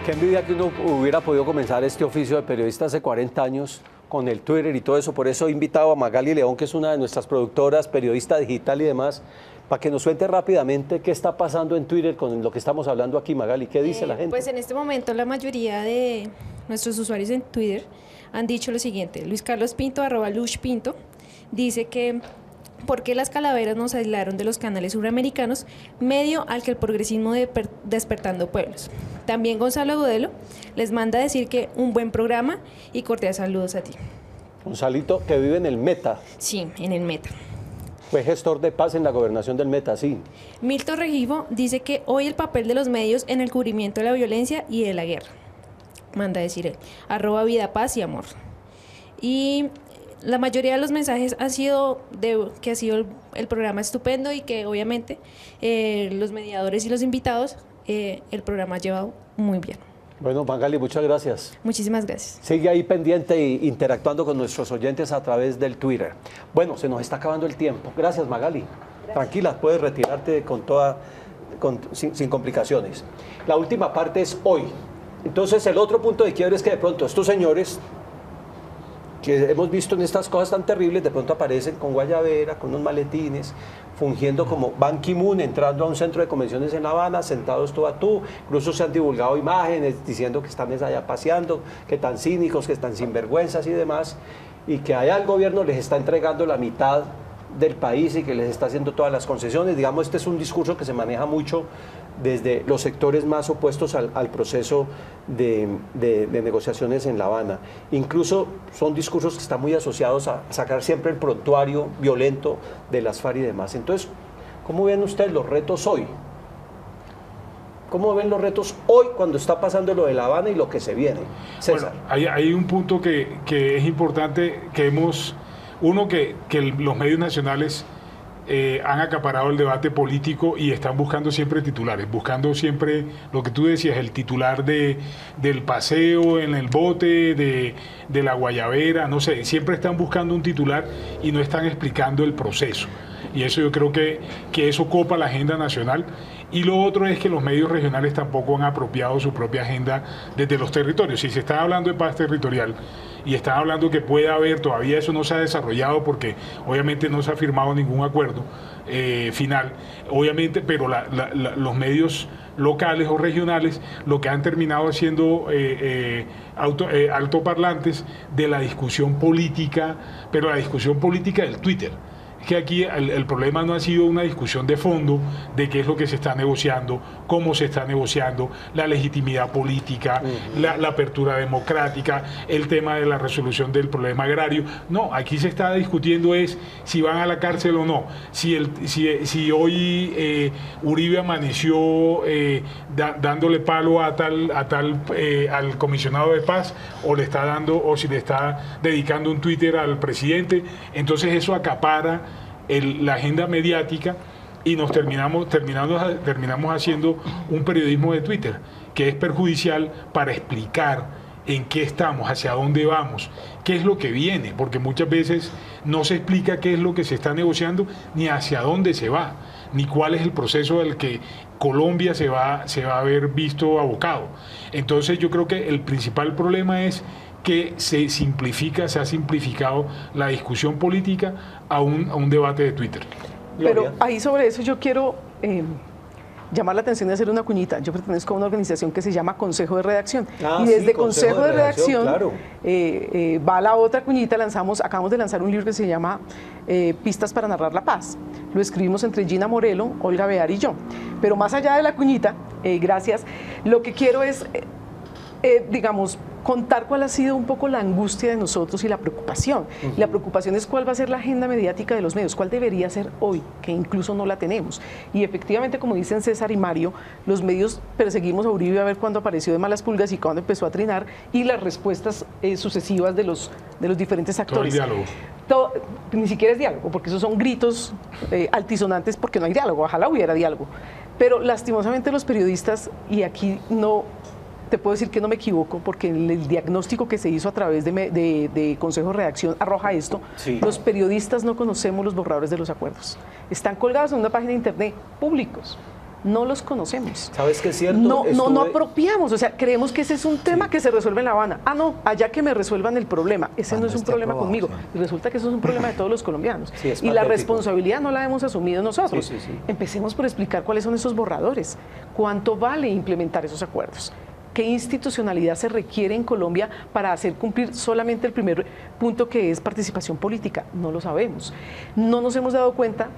S1: Qué envidia que uno hubiera podido comenzar este oficio de periodista hace 40 años con el Twitter y todo eso. Por eso he invitado a Magali León, que es una de nuestras productoras, periodista digital y demás, para que nos cuente rápidamente qué está pasando en Twitter con lo que estamos hablando aquí. Magali, ¿qué dice la gente?
S5: Pues en este momento la mayoría de nuestros usuarios en Twitter han dicho lo siguiente. Luis Carlos Pinto, @lushpinto, dice que ¿por qué las calaveras nos aislaron de los canales suramericanos, medio al que el progresismo despertando pueblos? También Gonzalo Agudelo les manda a decir que un buen programa y cordiales saludos a ti.
S1: Gonzalito, que vive en el Meta.
S5: Sí, en el Meta.
S1: Fue gestor de paz en la gobernación del Meta, sí.
S5: Milton Regifo dice que hoy el papel de los medios en el cubrimiento de la violencia y de la guerra. Manda a decir él. @vida, paz y amor. Y la mayoría de los mensajes ha sido que ha sido el programa estupendo y que obviamente los mediadores y los invitados, el programa ha llevado muy bien.
S1: Bueno, Magali, muchas gracias.
S5: Muchísimas gracias.
S1: Sigue ahí pendiente e interactuando con nuestros oyentes a través del Twitter. Bueno, se nos está acabando el tiempo. Gracias, Magali. Gracias. Tranquila, puedes retirarte sin complicaciones. La última parte es hoy. Entonces, el otro punto de quiebre es que de pronto estos señores que hemos visto en estas cosas tan terribles, de pronto aparecen con guayabera, con unos maletines, fungiendo como Ban Ki-moon, entrando a un centro de convenciones en La Habana, sentados tú a tú. Incluso se han divulgado imágenes diciendo que están allá paseando, que tan cínicos, que están sinvergüenzas y demás, y que allá el gobierno les está entregando la mitad del país y que les está haciendo todas las concesiones. Digamos, este es un discurso que se maneja mucho desde los sectores más opuestos al proceso de negociaciones en La Habana. Incluso son discursos que están muy asociados a sacar siempre el prontuario violento de las FARC y demás. Entonces, ¿cómo ven ustedes los retos hoy? ¿Cómo ven los retos hoy cuando está pasando lo de La Habana y lo que se viene? César.
S2: Bueno, hay un punto que es importante, que los medios nacionales han acaparado el debate político y están buscando siempre titulares, buscando siempre lo que tú decías, el titular del paseo en el bote, de la guayabera, no sé, siempre están buscando un titular y no están explicando el proceso. Y eso yo creo que eso copa la agenda nacional. Y lo otro es que los medios regionales tampoco han apropiado su propia agenda desde los territorios. Si se está hablando de paz territorial y están hablando que puede haber, todavía eso no se ha desarrollado porque obviamente no se ha firmado ningún acuerdo final, obviamente, pero los medios locales o regionales lo que han terminado siendo altoparlantes de la discusión política, pero la discusión política del Twitter. Que aquí el problema no ha sido una discusión de fondo de qué es lo que se está negociando, cómo se está negociando, la legitimidad política, la apertura democrática, el tema de la resolución del problema agrario. No, aquí se está discutiendo es si van a la cárcel o no, si hoy Uribe amaneció dándole palo al comisionado de paz o si le está dedicando un Twitter al presidente. Entonces eso acapara la agenda mediática y nos terminamos haciendo un periodismo de Twitter que es perjudicial para explicar en qué estamos, hacia dónde vamos, qué es lo que viene, porque muchas veces no se explica qué es lo que se está negociando, ni hacia dónde se va, ni cuál es el proceso del que Colombia se va a ver visto abocado. Entonces yo creo que el principal problema es que se ha simplificado la discusión política a un debate de Twitter.
S3: Pero ahí sobre eso yo quiero llamar la atención y hacer una cuñita. Yo pertenezco a una organización que se llama Consejo de Redacción. Y desde Consejo de Redacción claro. Va la otra cuñita, acabamos de lanzar un libro que se llama Pistas para narrar la paz. Lo escribimos entre Gina Morelo, Olga Bear y yo. Pero más allá de la cuñita, gracias, lo que quiero es, digamos, contar cuál ha sido un poco la angustia de nosotros y la preocupación. La preocupación es cuál va a ser la agenda mediática de los medios, cuál debería ser hoy, que incluso no la tenemos. Y efectivamente, como dicen César y Mario, los medios perseguimos a Uribe a ver cuándo apareció de malas pulgas y cuándo empezó a trinar, y las respuestas sucesivas de los diferentes actores.
S2: Todo el diálogo.
S3: Ni siquiera es diálogo, porque esos son gritos altisonantes porque no hay diálogo, ojalá hubiera diálogo. Pero lastimosamente los periodistas, y aquí no... Te puedo decir que no me equivoco, porque el diagnóstico que se hizo a través de Consejo de Redacción arroja esto. Sí. Los periodistas no conocemos los borradores de los acuerdos. Están colgados en una página de internet públicos. No los conocemos.
S1: ¿Sabes qué es cierto?
S3: No apropiamos, o sea, creemos que ese es un tema que se resuelve en La Habana. Ah, no, allá que me resuelvan el problema. Ese no es un problema conmigo. Y resulta que eso es un problema de todos los colombianos. Sí, y la responsabilidad no la hemos asumido nosotros. Sí. Empecemos por explicar cuáles son esos borradores. ¿Cuánto vale implementar esos acuerdos? ¿Qué institucionalidad se requiere en Colombia para hacer cumplir solamente el primer punto, que es participación política? No lo sabemos. No nos hemos dado cuenta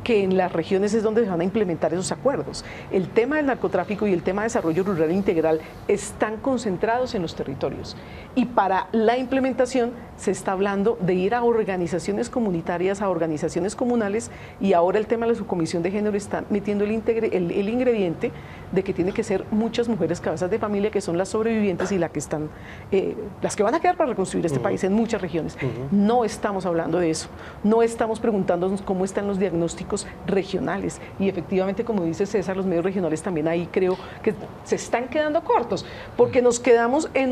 S3: que en las regiones es donde se van a implementar esos acuerdos. El tema del narcotráfico y el tema de desarrollo rural integral están concentrados en los territorios. Y para la implementación se está hablando de ir a organizaciones comunitarias, a organizaciones comunales, y ahora el tema de la subcomisión de género está metiendo el ingrediente de que tiene que ser muchas mujeres cabezas de familia, que son las sobrevivientes y las que van a quedar para reconstruir este país en muchas regiones. No estamos hablando de eso. No estamos preguntándonos cómo están los diagnósticos regionales, y efectivamente, como dice César, los medios regionales también ahí creo que se están quedando cortos, porque nos quedamos en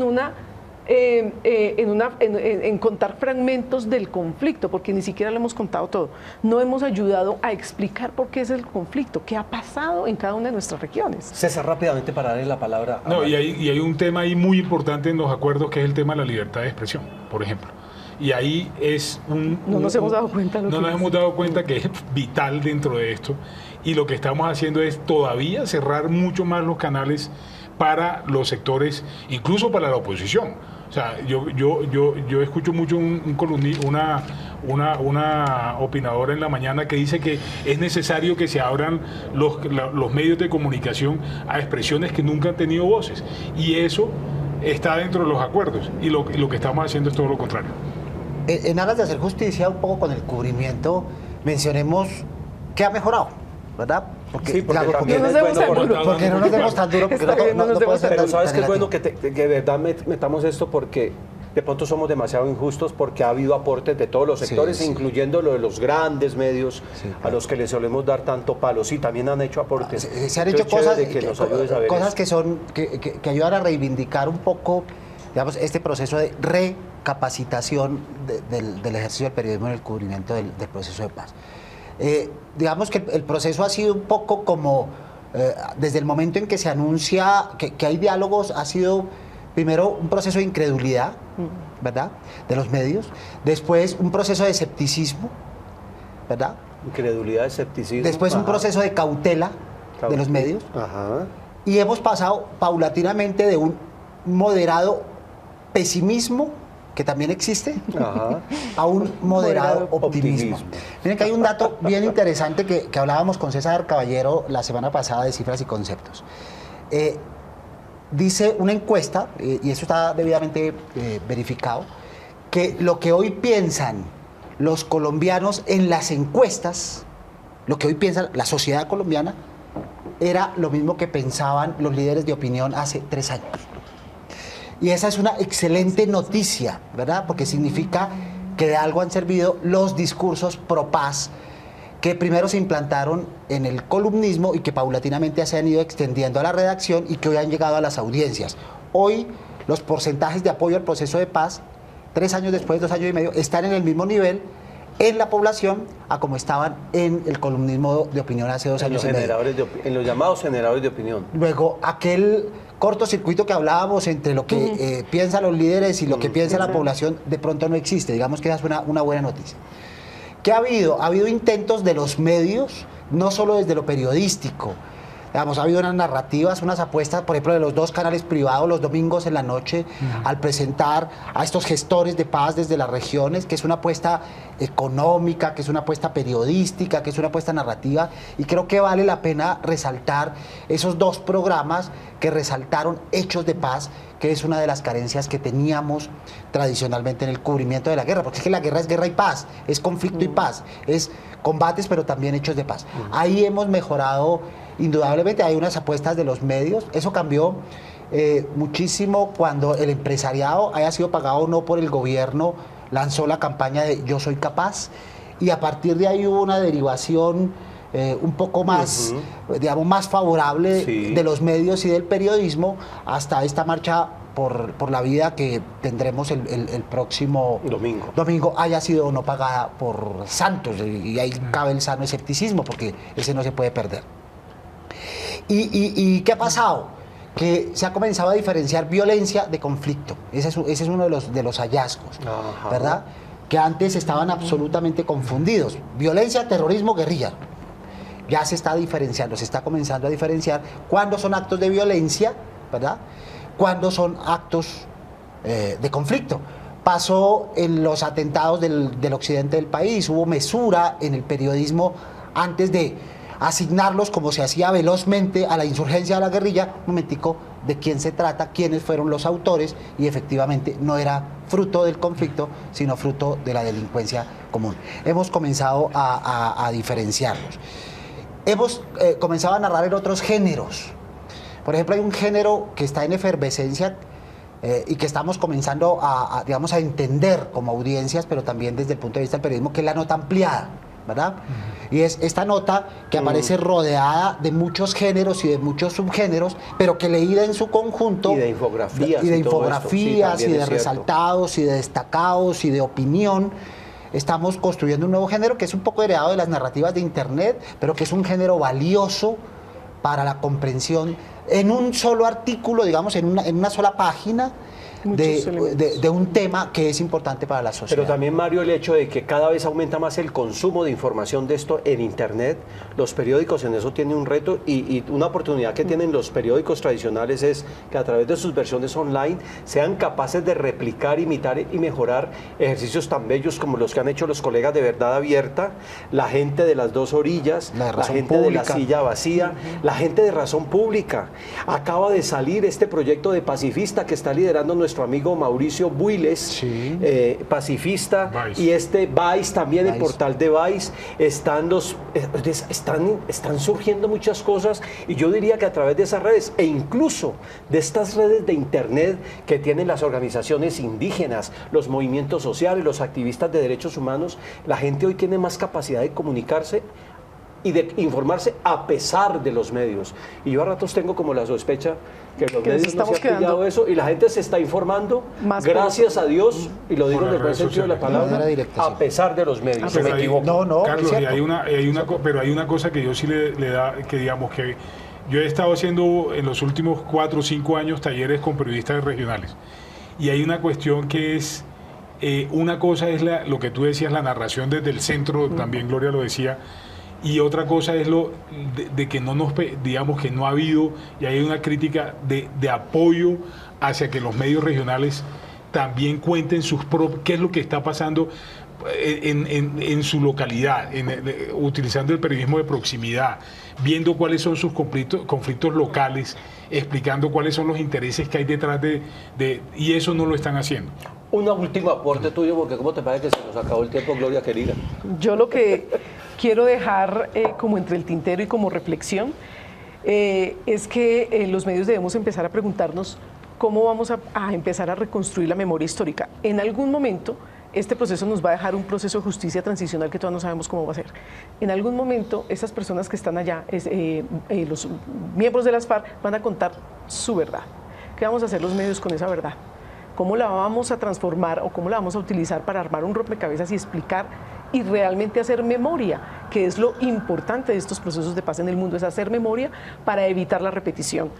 S3: contar fragmentos del conflicto, porque ni siquiera lo hemos contado todo. No hemos ayudado a explicar por qué es el conflicto, qué ha pasado en cada una de nuestras regiones.
S1: César, rápidamente para darle la palabra a
S2: No, y hay un tema ahí muy importante en los acuerdos, que es el tema de la libertad de expresión, por ejemplo. Y ahí es
S3: no nos hemos dado cuenta.
S2: No nos hemos dado cuenta que es vital dentro de esto. Y lo que estamos haciendo es todavía cerrar mucho más los canales para los sectores, incluso para la oposición. O sea, yo escucho mucho una opinadora en la mañana que dice que es necesario que se abran los medios de comunicación a expresiones que nunca han tenido voces. Y eso está dentro de los acuerdos. Y lo que estamos haciendo es todo lo contrario.
S4: En aras de hacer justicia un poco con el cubrimiento, mencionemos que ha mejorado, ¿verdad?
S1: Sí, porque
S4: claro,
S1: también
S3: no
S1: es
S3: nos
S1: bueno
S3: demos
S1: por-
S3: tan duro.
S4: porque no nos demos tan duro, porque
S3: Está bien, no nos
S4: puede
S3: demos
S4: ser
S3: tan
S1: Pero
S4: tan-
S1: sabes
S4: tan
S1: que es bueno
S4: relativo.
S1: que de verdad metamos esto, porque de pronto somos demasiado injustos, porque ha habido aportes de todos los
S4: Sí,
S1: sectores,
S4: sí.
S1: incluyendo lo de los grandes medios,
S4: Sí,
S1: a
S4: claro.
S1: los que les solemos dar tanto palo. Sí, también han hecho aportes.
S4: Se han hecho
S1: Entonces,
S4: cosas,
S1: chévere que nos ayudes a ver
S4: cosas
S1: eso.
S4: que son que ayudan a reivindicar un poco, digamos, este proceso de recapacitación del ejercicio del periodismo en el cubrimiento del proceso de paz. Digamos que el proceso ha sido un poco como, desde el momento en que se anuncia que hay diálogos, ha sido primero un proceso de incredulidad, ¿verdad?, de los medios, después un proceso de escepticismo, ¿verdad?,
S1: Incredulidad, escepticismo.
S4: después un
S1: Ajá.
S4: proceso de cautela de los medios,
S1: Ajá.
S4: y hemos pasado paulatinamente de un moderado pesimismo, que también existe,
S1: Ajá.
S4: a un moderado
S1: Moderado
S4: optimismo.
S1: optimismo.
S4: Miren que hay un dato bien interesante que hablábamos con César Caballero la semana pasada de cifras y conceptos. Dice una encuesta, y eso está debidamente verificado, que lo que hoy piensan los colombianos en las encuestas, lo que hoy piensa la sociedad colombiana, era lo mismo que pensaban los líderes de opinión hace 3 años. Y esa es una excelente noticia, ¿verdad? Porque significa que de algo han servido los discursos pro paz, que primero se implantaron en el columnismo y que paulatinamente se han ido extendiendo a la redacción y que hoy han llegado a las audiencias. Hoy los porcentajes de apoyo al proceso de paz, 3 años después, 2 años y medio, están en el mismo nivel en la población a como estaban en el columnismo de opinión hace 2
S1: En
S4: años
S1: los,
S4: y medio.
S1: en los llamados generadores de opinión.
S4: Luego, aquel cortocircuito que hablábamos entre lo que piensan los líderes y lo que piensa la población, de pronto no existe. Digamos que esa es una buena noticia. ¿Qué ha habido? Ha habido intentos de los medios, no solo desde lo periodístico. Digamos, ha habido unas narrativas, unas apuestas, por ejemplo, de los 2 canales privados los domingos en la noche, al presentar a estos gestores de paz desde las regiones, que es una apuesta económica, que es una apuesta periodística, que es una apuesta narrativa, y creo que vale la pena resaltar esos 2 programas que resaltaron hechos de paz, que es una de las carencias que teníamos tradicionalmente en el cubrimiento de la guerra, porque es que la guerra es guerra y paz, es conflicto y paz, es combates pero también hechos de paz. Ahí hemos mejorado indudablemente, hay unas apuestas de los medios, eso cambió muchísimo cuando el empresariado, haya sido pagado o no por el gobierno, lanzó la campaña de Yo Soy Capaz, y a partir de ahí hubo una derivación un poco más, digamos, más favorable
S1: Sí.
S4: de los medios y del periodismo hasta esta marcha por la vida que tendremos el próximo
S1: domingo,
S4: haya sido o no pagada por Santos, y ahí cabe el sano escepticismo porque ese no se puede perder. ¿Y qué ha pasado? Que se ha comenzado a diferenciar violencia de conflicto. Ese es uno de los hallazgos,
S1: Ajá.
S4: ¿verdad? Que antes estaban absolutamente confundidos. Violencia, terrorismo, guerrilla. Ya se está diferenciando, se está comenzando a diferenciar cuándo son actos de violencia, ¿verdad?, cuándo son actos de conflicto. Pasó en los atentados del occidente del país, hubo mesura en el periodismo antes de asignarlos, como se hacía velozmente, a la insurgencia, a la guerrilla. Un momentico, de quién se trata, quiénes fueron los autores, y efectivamente no era fruto del conflicto, sino fruto de la delincuencia común. Hemos comenzado a diferenciarlos. Hemos comenzado a narrar en otros géneros. Por ejemplo, hay un género que está en efervescencia y que estamos comenzando digamos, a entender como audiencias, pero también desde el punto de vista del periodismo, que es la nota ampliada, ¿verdad? Y es esta nota que aparece rodeada de muchos géneros y de muchos subgéneros, pero que leída en su conjunto...
S1: Y de infografías.
S4: Y de
S1: y todo esto.
S4: infografías,
S1: Sí,
S4: y
S1: también
S4: de
S1: es cierto.
S4: resaltados, y de destacados, y de opinión. Estamos construyendo un nuevo género que es un poco heredado de las narrativas de Internet, pero que es un género valioso para la comprensión en un solo artículo, digamos, en una sola página, de un tema que es importante para la sociedad.
S1: Pero también, Mario, el hecho de que cada vez aumenta más el consumo de información de esto en Internet, los periódicos en eso tienen un reto y una oportunidad que tienen los periódicos tradicionales es que a través de sus versiones online sean capaces de replicar, imitar y mejorar ejercicios tan bellos como los que han hecho los colegas de Verdad Abierta, la gente de las dos orillas, la gente de la silla vacía, la gente de Razón Pública. Acaba de salir este proyecto de Pacifista que está liderando nuestro amigo Mauricio Builes, Pacifista,
S2: Vice.
S1: y este Vice también,
S4: Vice.
S1: el portal de Vice, están surgiendo muchas cosas y yo diría que a través de esas redes e incluso de estas redes de Internet que tienen las organizaciones indígenas, los movimientos sociales, los activistas de derechos humanos, la gente hoy tiene más capacidad de comunicarse y de informarse a pesar de los medios. Y yo a ratos tengo como la sospecha que los medios no se han pillado eso y la gente se está informando, gracias a Dios, y lo digo en el buen sentido de la palabra, a pesar de los medios.
S2: Pero
S1: me
S2: ahí-
S1: equivoco.
S4: No,
S2: Carlos,
S4: es
S2: y pero hay una cosa que yo sí le da, que digamos que yo he estado haciendo en los últimos 4 o 5 años talleres con periodistas regionales. Y hay una cuestión que es, una cosa es lo que tú decías, la narración desde el centro, también Gloria lo decía, y otra cosa es lo de que no nos, digamos que no ha habido, y hay una crítica de apoyo hacia que los medios regionales también cuenten qué es lo que está pasando en su localidad, utilizando el periodismo de proximidad, viendo cuáles son sus conflictos locales, explicando cuáles son los intereses que hay detrás y eso no lo están haciendo.
S1: Un último aporte tuyo, porque ¿cómo te parece que se nos acabó el tiempo, Gloria querida?
S3: Yo lo que quiero dejar como entre el tintero y como reflexión es que los medios debemos empezar a preguntarnos cómo vamos a empezar a reconstruir la memoria histórica. En algún momento este proceso nos va a dejar un proceso de justicia transicional que todavía no sabemos cómo va a ser. En algún momento esas personas que están allá, los miembros de las FARC, van a contar su verdad. ¿Qué vamos a hacer los medios con esa verdad? ¿Cómo la vamos a transformar o cómo la vamos a utilizar para armar un rompecabezas y explicar y realmente hacer memoria? Que es lo importante de estos procesos de paz en el mundo, es hacer memoria para evitar la repetición,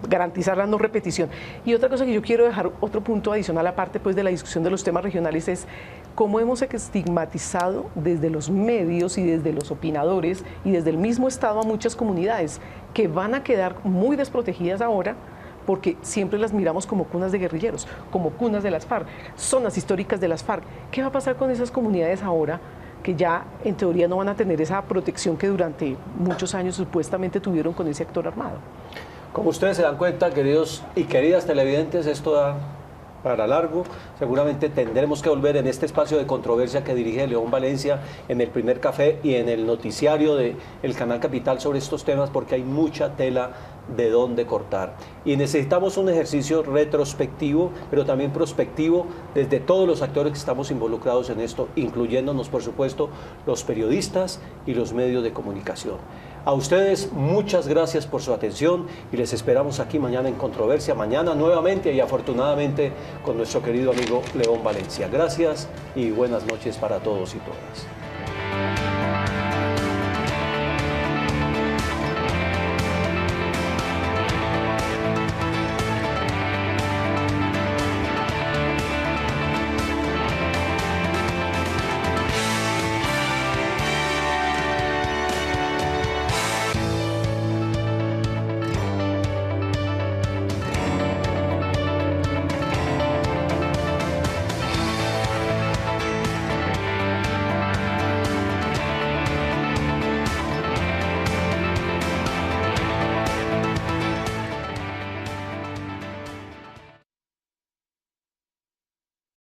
S3: garantizar la no repetición. Y otra cosa que yo quiero dejar, otro punto adicional aparte pues de la discusión de los temas regionales, es cómo hemos estigmatizado desde los medios y desde los opinadores y desde el mismo Estado a muchas comunidades que van a quedar muy desprotegidas ahora, porque siempre las miramos como cunas de guerrilleros, como cunas de las FARC, zonas históricas de las FARC. ¿Qué va a pasar con esas comunidades ahora que ya en teoría no van a tener esa protección que durante muchos años supuestamente tuvieron con ese actor armado?
S1: Como ustedes se dan cuenta, queridos y queridas televidentes, esto da para largo. Seguramente tendremos que volver en este espacio de controversia que dirige León Valencia, en el Primer Café y en el noticiario del Canal Capital sobre estos temas, porque hay mucha tela de dónde cortar. Y necesitamos un ejercicio retrospectivo, pero también prospectivo, desde todos los actores que estamos involucrados en esto, incluyéndonos, por supuesto, los periodistas y los medios de comunicación. A ustedes muchas gracias por su atención y les esperamos aquí mañana en Controversia, mañana nuevamente y afortunadamente con nuestro querido amigo León Valencia. Gracias y buenas noches para todos y todas.